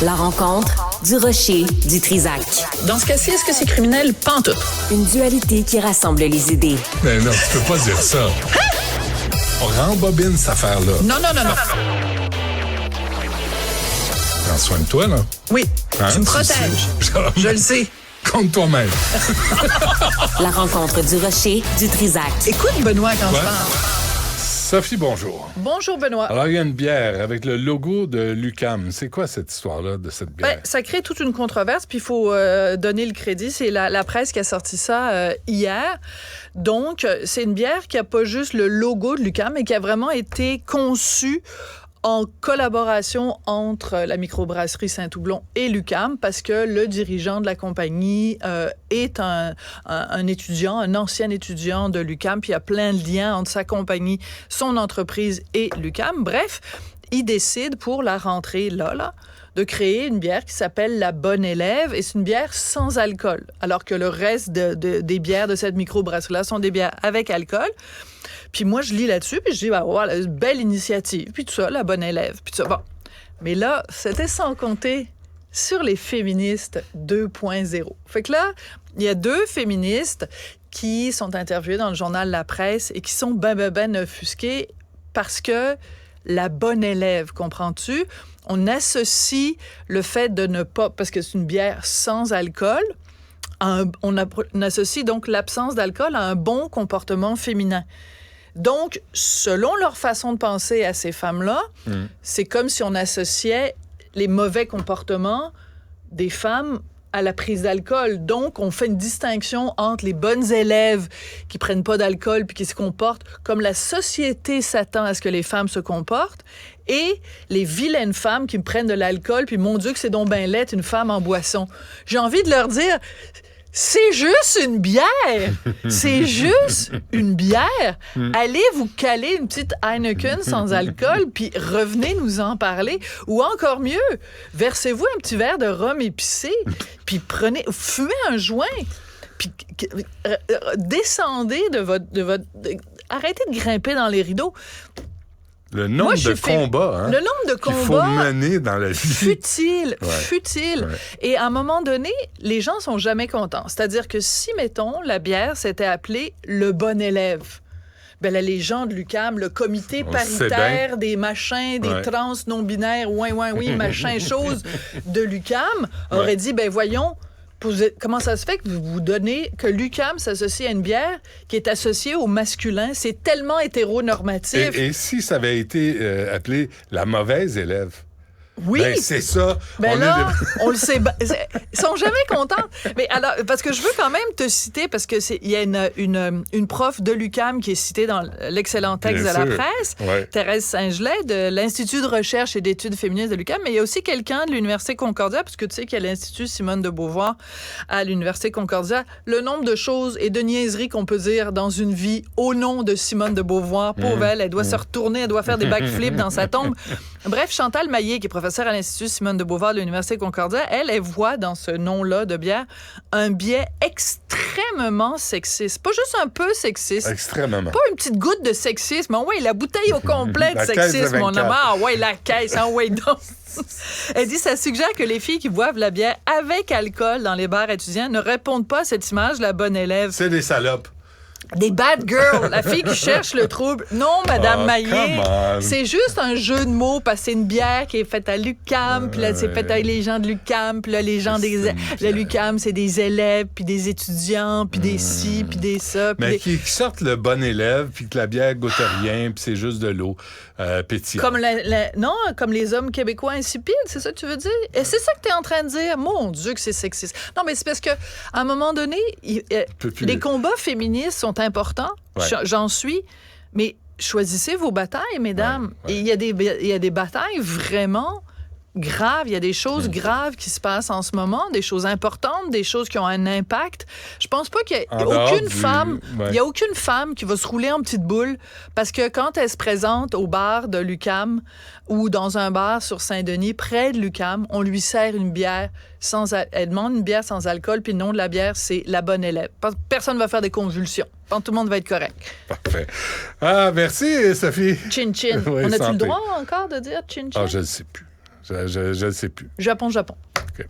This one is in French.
La rencontre du rocher du Trisac. Dans ce cas-ci, est-ce que c'est criminel? Pantoute. Une dualité qui rassemble les idées. Mais non, tu peux pas dire ça. On rembobine cette affaire-là. Non. Prends soin de toi, là. Oui, Hein, tu me tu protèges. sais. Je le sais. Contre toi-même. La rencontre du rocher du Trisac. Écoute, Benoît, quand Ouais. je parle. Sophie, bonjour. Bonjour, Benoît. Alors, il y a une bière avec le logo de l'UQAM. C'est quoi cette histoire-là de cette bière? Ça crée toute une controverse, puis il faut donner le crédit. C'est la presse qui a sorti ça hier. Donc, c'est une bière qui n'a pas juste le logo de l'UQAM, mais qui a vraiment été conçue en collaboration entre la microbrasserie Saint-Houblon et l'UQAM, parce que le dirigeant de la compagnie est un étudiant, un ancien étudiant de l'UQAM, puis il y a plein de liens entre sa compagnie, son entreprise et l'UQAM. Bref, il décide pour la rentrée là, de créer une bière qui s'appelle la Bonne Élève, et c'est une bière sans alcool, alors que le reste des bières de cette microbrasserie-là sont des bières avec alcool. Puis moi, je lis là-dessus, puis je dis, voilà, une belle initiative, puis tout ça, la Bonne Élève, puis tout ça. Bon. Mais là, c'était sans compter sur les féministes 2.0. Fait que là, il y a deux féministes qui sont interviewées dans le journal La Presse et qui sont ben offusquées parce que la Bonne Élève, comprends-tu? On associe le fait de ne pas, parce que c'est une bière sans alcool, on associe donc l'absence d'alcool à un bon comportement féminin. Donc, selon leur façon de penser à ces femmes-là, c'est comme si on associait les mauvais comportements des femmes à la prise d'alcool. Donc, on fait une distinction entre les bonnes élèves qui prennent pas d'alcool puis qui se comportent comme la société s'attend à ce que les femmes se comportent, et les vilaines femmes qui prennent de l'alcool puis mon Dieu que c'est donc ben laid, une femme en boisson. J'ai envie de leur dire... C'est juste une bière! C'est juste une bière! Allez vous caler une petite Heineken sans alcool, puis revenez nous en parler. Ou encore mieux, versez-vous un petit verre de rhum épicé, puis fumez un joint, puis descendez de votre... arrêtez de grimper dans les rideaux. Le nombre de combats, hein, le nombre de qu'il faut combats mener dans la vie. Futile. Ouais. Et à un moment donné, les gens sont jamais contents. C'est-à-dire que si, mettons, la bière s'était appelée le Bon Élève, ben là, les gens de l'UQAM, le comité paritaire des machins, des trans non-binaires, oui, machin, chose de l'UQAM, aurait dit, ben voyons, comment ça se fait que vous donnez que l'UQAM s'associe à une bière qui est associée au masculin? C'est tellement hétéronormatif. Et si ça avait été appelé la mauvaise élève? Oui. Ben, c'est ça. Ben là, on le sait. Ils sont jamais contents. Mais alors, parce que je veux quand même te citer, parce que il y a une prof de l'UQAM qui est citée dans l'excellent texte Bien de la sûr. presse, Ouais. Thérèse Saint-Gelais, de l'Institut de recherche et d'études féministes de l'UQAM, mais il y a aussi quelqu'un de l'Université Concordia, parce que tu sais qu'il y a l'Institut Simone de Beauvoir à l'Université Concordia. Le nombre de choses et de niaiseries qu'on peut dire dans une vie au nom de Simone de Beauvoir, pauvre elle doit se retourner, elle doit faire des backflips dans sa tombe. Bref, Chantal Maillet, qui est professeure à l'Institut Simone de Beauvoir de l'Université Concordia, elle voit dans ce nom-là de bière un biais extrêmement sexiste. Pas juste un peu sexiste. Extrêmement. Pas une petite goutte de sexisme. Oui, la bouteille au complet de La caisse de sexisme, mon 24. homme. Ah ouais, la caisse. Ah ouais, donc. Elle dit, ça suggère que les filles qui boivent la bière avec alcool dans les bars étudiants ne répondent pas à cette image de la bonne élève. C'est des salopes. Des bad girls, la fille qui cherche le trouble. Non, Madame Maillet, come on. c'est juste un jeu de mots, parce que c'est une bière qui est faite à l'UQAM, puis là, c'est fait avec les gens de l'UQAM, puis là, les gens de l'UQAM, c'est des élèves, puis des étudiants, puis des ci, puis des ça. Mais qui sortent le bon élève, puis que la bière goûte rien, puis c'est juste de l'eau pétillante. Comme les hommes québécois insipides, c'est ça que tu veux dire? Et c'est ça que tu es en train de dire? Mon Dieu que c'est sexiste. Non, mais c'est parce qu'à un moment donné, les combats féministes sont importants, Ouais. j'en suis, mais choisissez vos batailles, mesdames. Ouais. Et il y a des batailles vraiment graves, il y a des choses graves qui se passent en ce moment, des choses importantes, des choses qui ont un impact. Je pense pas qu'il y a aucune femme, il y a aucune femme qui va se rouler en petite boule parce que quand elle se présente au bar de l'UQAM ou dans un bar sur Saint-Denis près de l'UQAM, on lui sert une bière elle demande une bière sans alcool, puis le nom de la bière, c'est la Bonne Élève. Personne ne va faire des convulsions. Tout le monde va être correct. Parfait. Ah, merci, Sophie. Chin-chin. Oui, On a-tu santé. le droit encore de dire chin-chin? Ah, je ne sais plus. Je ne sais plus. Japon. OK.